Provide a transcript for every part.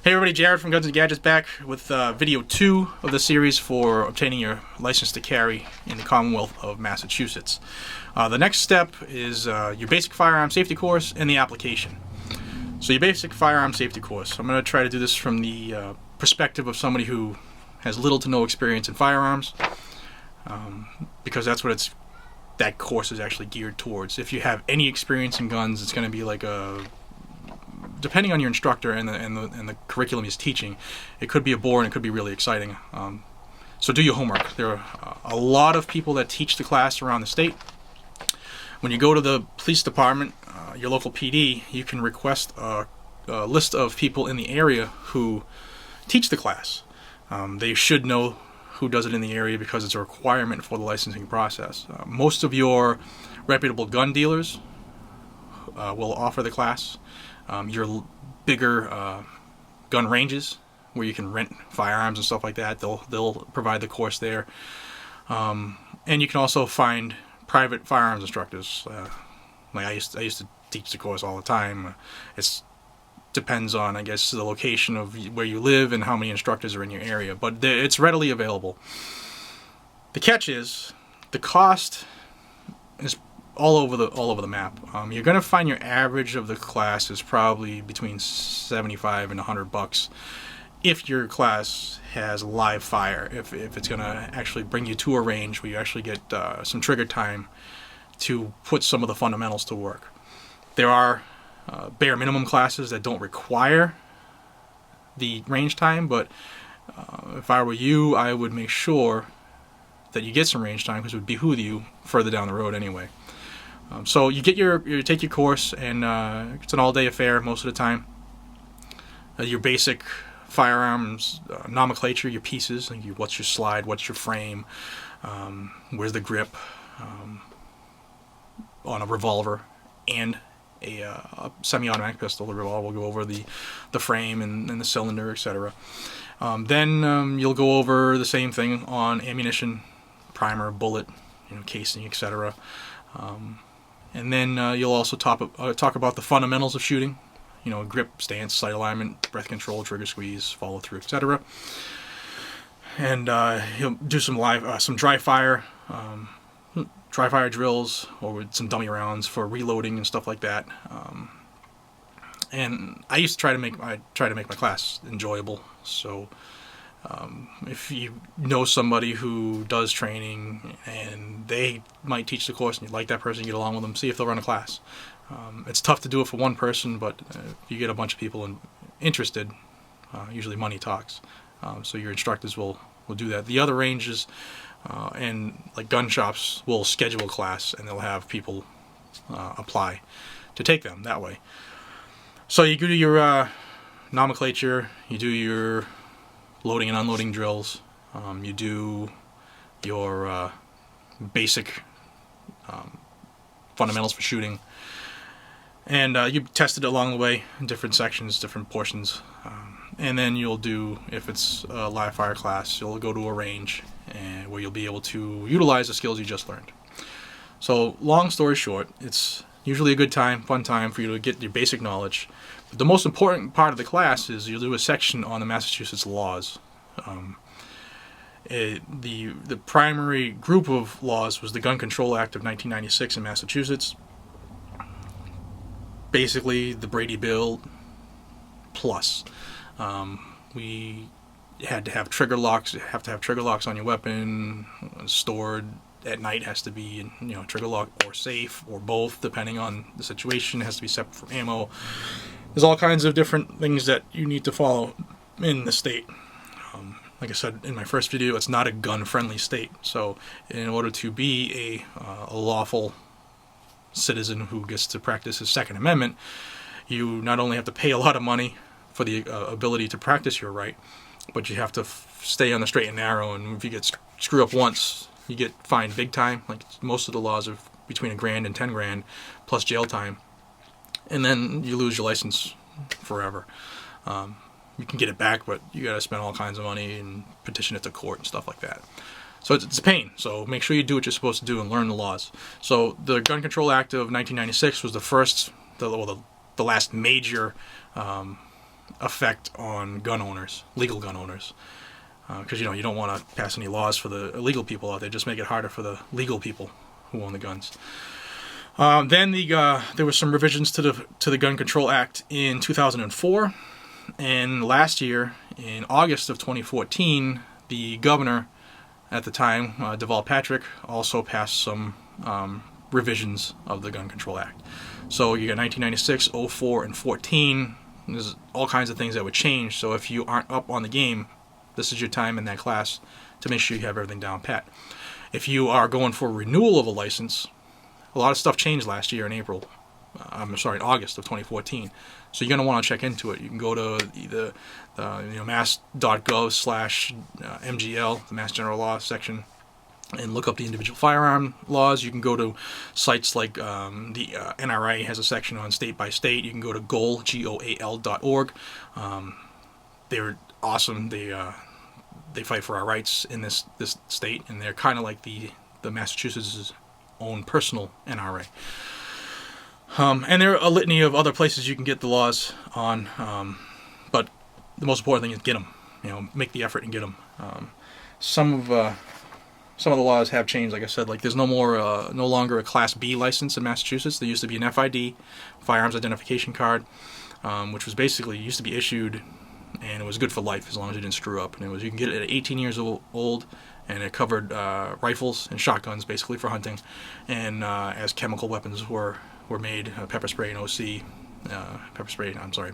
Hey everybody, Jared from Guns and Gadgets back with video 2 of the series for obtaining your license to carry in the Commonwealth of Massachusetts. The next step is your basic firearm safety course and the application. So your basic firearm safety course, I'm going to try to do this from the perspective of somebody who has little to no experience in firearms, because that's what that course is actually geared towards. If you have any experience in guns, it's going to be like depending on your instructor and the curriculum he's teaching, it could be a bore and it could be really exciting. So do your homework. There are a lot of people that teach the class around the state. When you go to the police department, your local PD, you can request a list of people in the area who teach the class. They should know who does it in the area because it's a requirement for the licensing process. Most of your reputable gun dealers will offer the class. Your bigger gun ranges where you can rent firearms and stuff like that, they'll provide the course there. And you can also find private firearms instructors. Like I used to teach the course all the time. It depends on, I guess, the location of where you live and how many instructors are in your area, but it's readily available. The catch is the cost is all over the map. You're going to find your average of the class is probably between $75 and $100 if your class has live fire, if it's going to actually bring you to a range where you actually get some trigger time to put some of the fundamentals to work. There are bare minimum classes that don't require the range time, but if I were you, I would make sure that you get some range time because it would behoove you further down the road anyway. So you get you take your course, and it's an all-day affair most of the time. Your basic firearms nomenclature, your pieces, like what's your slide, what's your frame, where's the grip on a revolver and a semi-automatic pistol. The revolver will go over the frame and the cylinder, etc. Then you'll go over the same thing on ammunition, primer, bullet, casing, etc. And then you'll also talk about the fundamentals of shooting, grip, stance, sight alignment, breath control, trigger squeeze, follow through, etc. And you'll do some dry fire drills, or with some dummy rounds for reloading and stuff like that. And I used to try to make my class enjoyable. So if you know somebody who does training and they might teach the course and you like that person, get along with them, see if they'll run a class. It's tough to do it for one person, but if you get a bunch of people interested, usually money talks. So your instructors will do that. The other ranges and like gun shops will schedule a class, and they'll have people apply to take them that way. So you do your nomenclature, you do your loading and unloading drills, you do your basic fundamentals for shooting, and you test it along the way in different sections, different portions, and then you'll do, if it's a live fire class, you'll go to a range where you'll be able to utilize the skills you just learned. So long story short, it's usually a good time, fun time for you to get your basic knowledge. But the most important part of the class is you'll do a section on the Massachusetts laws. The primary group of laws was the Gun Control Act of 1996 in Massachusetts. Basically, the Brady Bill plus. We had to have trigger locks. You have to have trigger locks on your weapon. Stored at night has to be, trigger lock or safe or both, depending on the situation. It has to be separate from ammo. There's all kinds of different things that you need to follow in the state. Like I said in my first video, it's not a gun-friendly state. So in order to be a lawful citizen who gets to practice his Second Amendment, you not only have to pay a lot of money for the ability to practice your right, but you have to stay on the straight and narrow, and if you get screw up once, you get fined big time. Like most of the laws are between $1,000 and $10,000 plus jail time, and then you lose your license forever. You can get it back, but you got to spend all kinds of money and petition it to court and stuff like that. So it's a pain. So make sure you do what you're supposed to do and learn the laws. So the Gun Control Act of 1996 was the last major effect on gun owners, legal gun owners, because you don't want to pass any laws for the illegal people out there. Just make it harder for the legal people who own the guns. Then there were some revisions to the Gun Control Act in 2004, and last year in August of 2014, the governor at the time, Deval Patrick, also passed some revisions of the Gun Control Act. So you got 1996, 04, and 14. There's all kinds of things that would change. So if you aren't up on the game, this is your time in that class to make sure you have everything down pat. If you are going for renewal of a license, a lot of stuff changed last year in in August of 2014. So you're going to want to check into it. You can go to the mass.gov/MGL, the Mass General Law section, and look up the individual firearm laws. You can go to sites like the NRA has a section on state by state. You can go to goal.org. They're awesome. They fight for our rights in this state, and they're kind of like the Massachusetts' own personal NRA. And there are a litany of other places you can get the laws on, but the most important thing is get them. Make the effort and get them. Some of the laws have changed, like I said. Like there's no longer a Class B license in Massachusetts. There used to be an FID, Firearms Identification Card, which was basically used to be issued, and it was good for life as long as you didn't screw up. And you can get it at 18 years old, and it covered rifles and shotguns basically for hunting, and as chemical weapons were made, pepper spray and OC,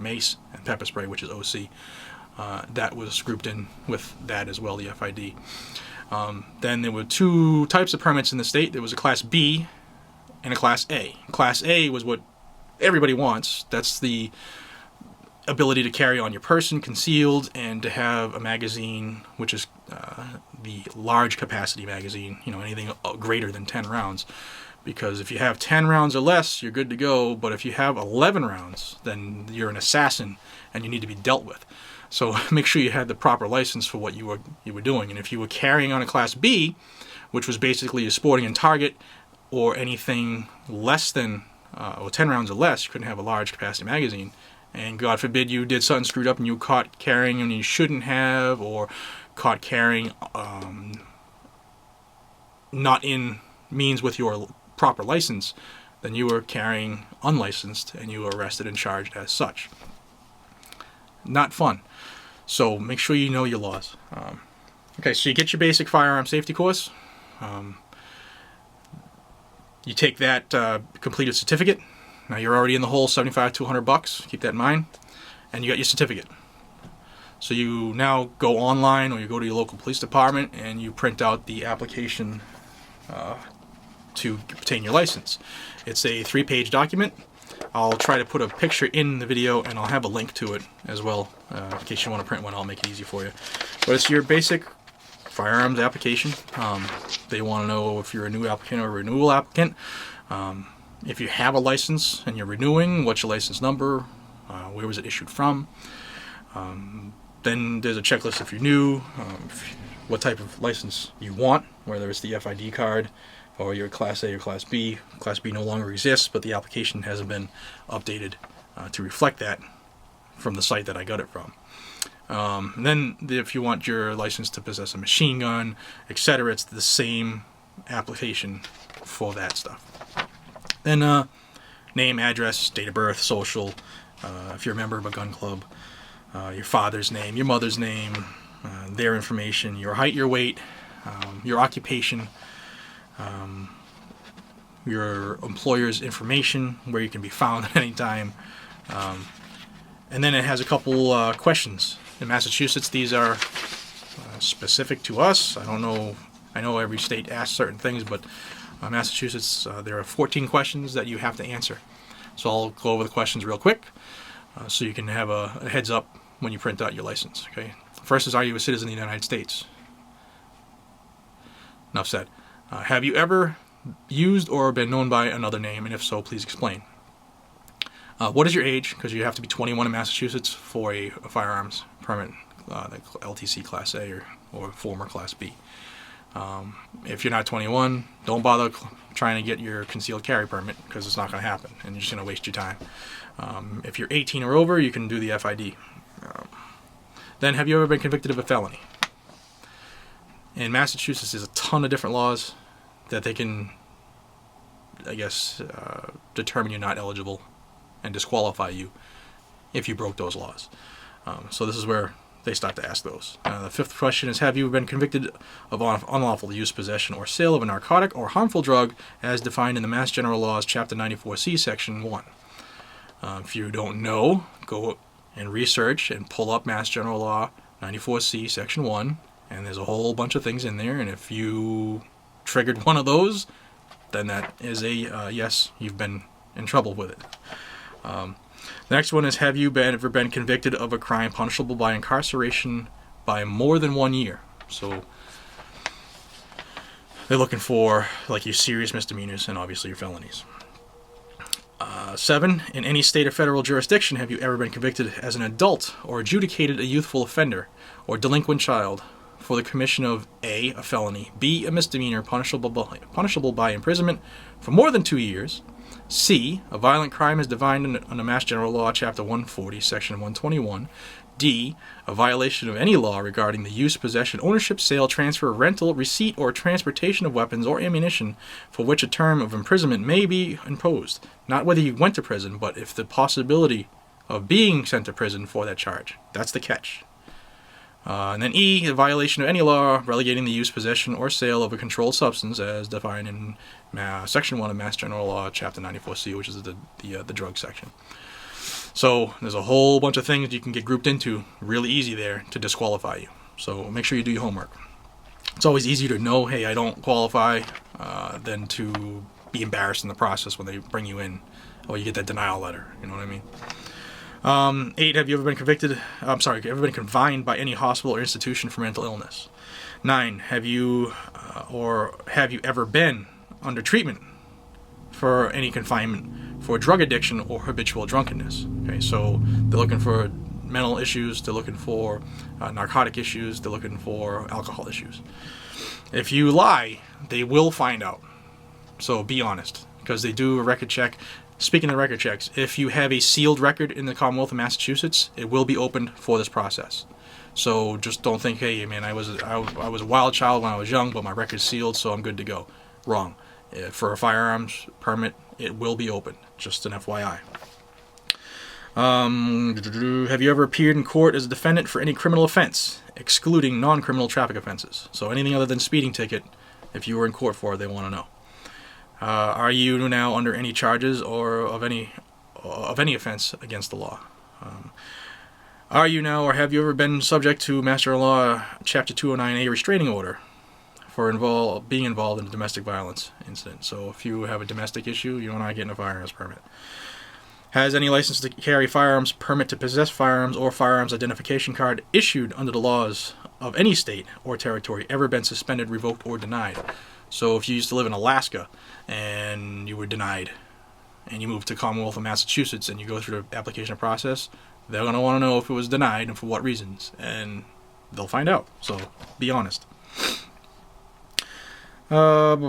mace and pepper spray, which is OC. That was grouped in with that as well, the FID. Then there were two types of permits in the state. There was a Class B and a Class A. Class A was what everybody wants. That's the ability to carry on your person concealed and to have a magazine, which is the large capacity magazine, anything greater than 10 rounds. Because if you have 10 rounds or less, you're good to go. But if you have 11 rounds, then you're an assassin and you need to be dealt with. So make sure you had the proper license for what you were doing. And if you were carrying on a Class B, which was basically a sporting and target, or anything less than, or 10 rounds or less, you couldn't have a large capacity magazine. And God forbid you did something screwed up and you caught carrying and you shouldn't have, or caught carrying not in means with your proper license, then you were carrying unlicensed and you were arrested and charged as such. Not fun. So make sure you know your laws. Okay, so you get your basic firearm safety course. You take that completed certificate. Now you're already in the hole, $75 to $100. Keep that in mind. And you got your certificate. So you now go online or you go to your local police department and you print out the application to obtain your license. It's a 3-page document. I'll try to put a picture in the video and I'll have a link to it as well. In case you want to print one, I'll make it easy for you. But it's your basic firearms application. They want to know if you're a new applicant or a renewal applicant. If you have a license and you're renewing, what's your license number? Where was it issued from? Then there's a checklist if you're new, what type of license you want, whether it's the FID card or your Class A or Class B. Class B no longer exists, but the application hasn't been updated to reflect that from the site that I got it from. And then if you want your license to possess a machine gun, etc., it's the same application for that stuff. Then name, address, date of birth, social, if you're a member of a gun club, your father's name, your mother's name, their information, your height, your weight, your occupation, your employer's information, where you can be found at any time. And then it has a couple questions. In Massachusetts, these are specific to us. I don't know. I know every state asks certain things, but Massachusetts, there are 14 questions that you have to answer. So I'll go over the questions real quick so you can have a heads up when you print out your license. Okay. First is, are you a citizen of the United States? Enough said. Have you ever used or been known by another name, and if so, please explain. What is your age? Because you have to be 21 in Massachusetts for a firearms permit, like LTC Class A or former Class B. If you're not 21, don't bother trying to get your concealed carry permit, because it's not going to happen, and you're just going to waste your time. If you're 18 or over, you can do the FID. Then, have you ever been convicted of a felony? In Massachusetts, there's a ton of different laws that they can, I guess, determine you're not eligible and disqualify you if you broke those laws. So this is where they start to ask those. The fifth question is, have you been convicted of unlawful use, possession, or sale of a narcotic or harmful drug as defined in the Mass General Laws, Chapter 94C, Section 1? If you don't know, go and research and pull up Mass General Law 94C, Section 1, and there's a whole bunch of things in there, and if you triggered one of those, then that is a yes, you've been in trouble with it. The next one is, have you ever been convicted of a crime punishable by incarceration by more than 1 year? So they're looking for like your serious misdemeanors and obviously your felonies. 7, in any state or federal jurisdiction, have you ever been convicted as an adult or adjudicated a youthful offender or delinquent child for the commission of A, a felony, B, a misdemeanor punishable by imprisonment for more than 2 years, C, a violent crime as defined under Mass General Law, Chapter 140, Section 121, D, a violation of any law regarding the use, possession, ownership, sale, transfer, rental, receipt, or transportation of weapons or ammunition for which a term of imprisonment may be imposed. Not whether you went to prison, but if the possibility of being sent to prison for that charge. That's the catch. And then E, a violation of any law relegating the use, possession, or sale of a controlled substance as defined in Section 1 of Mass General Law, Chapter 94C, which is the drug section. So there's a whole bunch of things you can get grouped into really easy there to disqualify you. So make sure you do your homework. It's always easier to know, hey, I don't qualify, than to be embarrassed in the process when they bring you in, or you get that denial letter. You know what I mean? 8, have you ever been confined by any hospital or institution for mental illness? 9, have you ever been under treatment for any confinement for drug addiction or habitual drunkenness? Okay, so they're looking for mental issues, they're looking for narcotic issues, they're looking for alcohol issues. If you lie, they will find out. So be honest, because they do a record check. Speaking of record checks, if you have a sealed record in the Commonwealth of Massachusetts, it will be opened for this process. So just don't think, hey, man, I was a wild child when I was young, but my record's sealed, so I'm good to go. Wrong. For a firearms permit, it will be open. Just an FYI. Have you ever appeared in court as a defendant for any criminal offense, excluding non-criminal traffic offenses? So anything other than speeding ticket, if you were in court for it, they want to know. Are you now under any charges or of any offense against the law? Are you now, or have you ever been subject to Mass General Law Chapter 209A Restraining Order for being involved in a domestic violence incident? So if you have a domestic issue, you're not getting a firearms permit. Has any license to carry firearms, permit to possess firearms, or firearms identification card issued under the laws of any state or territory ever been suspended, revoked, or denied? So if you used to live in Alaska and you were denied and you moved to Commonwealth of Massachusetts and you go through the application process, they're going to want to know if it was denied and for what reasons, and they'll find out. So be honest. And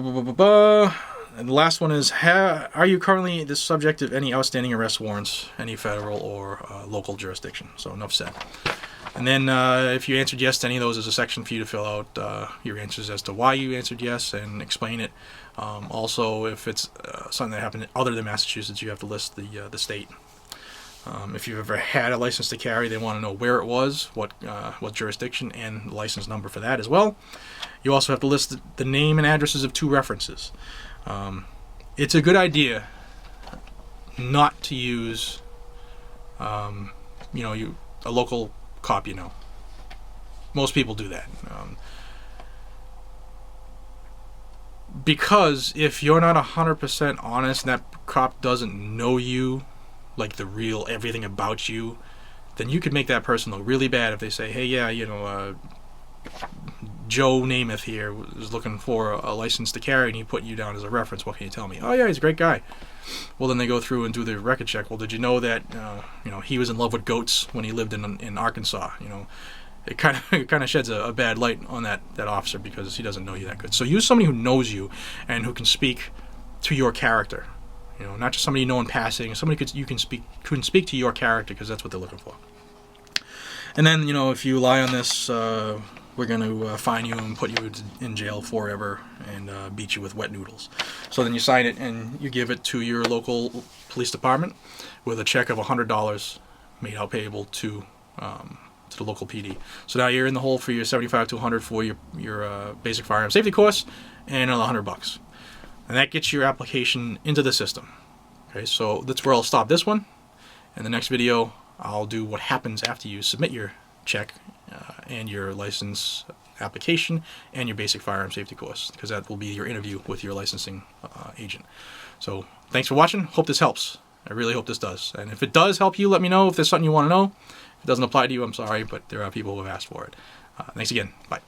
the last one is, are you currently the subject of any outstanding arrest warrants, any federal or local jurisdiction? So enough said. And then if you answered yes to any of those, there's a section for you to fill out your answers as to why you answered yes and explain it. Also, if it's something that happened other than Massachusetts, you have to list the state. If you've ever had a license to carry, they want to know where it was, what jurisdiction, and the license number for that as well. You also have to list the name and addresses of 2 references. It's a good idea not to use, a local cop, Most people do that. Because if you're not 100% honest and that cop doesn't know you, like the real everything about you, then you could make that person look really bad if they say, hey, yeah, Joe Namath here was looking for a license to carry and he put you down as a reference. What can you tell me? Oh, yeah, he's a great guy. Well, then they go through and do the record check. Well, did you know that, he was in love with goats when he lived in Arkansas? It kind of sheds a bad light on that officer because he doesn't know you that good. So use somebody who knows you and who can speak to your character. Not just somebody you know in passing. Somebody you can speak to your character because that's what they're looking for. And then, you know, if you lie on this, we're going to fine you and put you in jail forever and beat you with wet noodles. So then you sign it and you give it to your local police department with a check of $100 made out payable to the local PD. So now you're in the hole for your $75 to $100 for your basic firearm safety course and another $100. And that gets your application into the system. Okay, so that's where I'll stop this one. In the next video, I'll do what happens after you submit your check and your license application and your basic firearm safety course, because that will be your interview with your licensing agent. So thanks for watching. Hope this helps. I really hope this does. And if it does help you, let me know if there's something you want to know. If it doesn't apply to you, I'm sorry, but there are people who have asked for it. Thanks again. Bye.